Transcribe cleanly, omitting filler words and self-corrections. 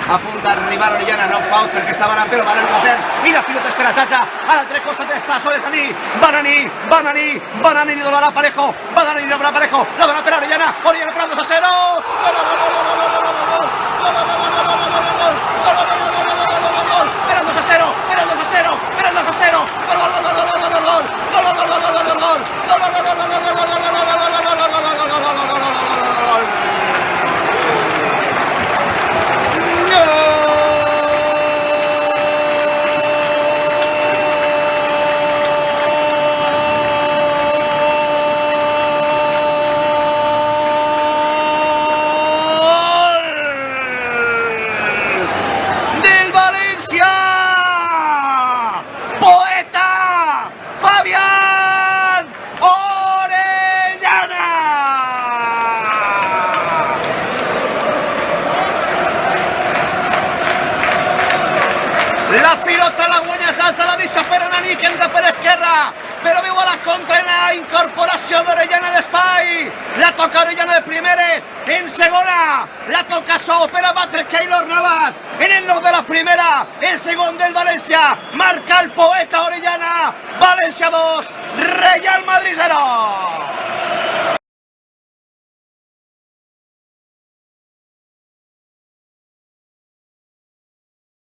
Apunta a arribar Orellana, no Paut perquè està Baran, però Baran va fer. I la pilota és per a Chacha. A l'altre costat està Solesaní. Banani li donarà Parejo. Banani li donarà Parejo. La dona per Orellana. Orellana per el 2-0. Era el 2-0. Era el 2-0. Era el 2-0. La pilota la guanya Chacha, la deixa per Nani, que entra per esquerra, però veu a la contra en la incorporació d'Orellana a l'espai. La toca Orellana de primeres, en segona, la toca Sou per a batre Keylor Navas, en el 9 de la primera, el segon del València, marca el poeta Orellana, València 2, Real Madrid 0.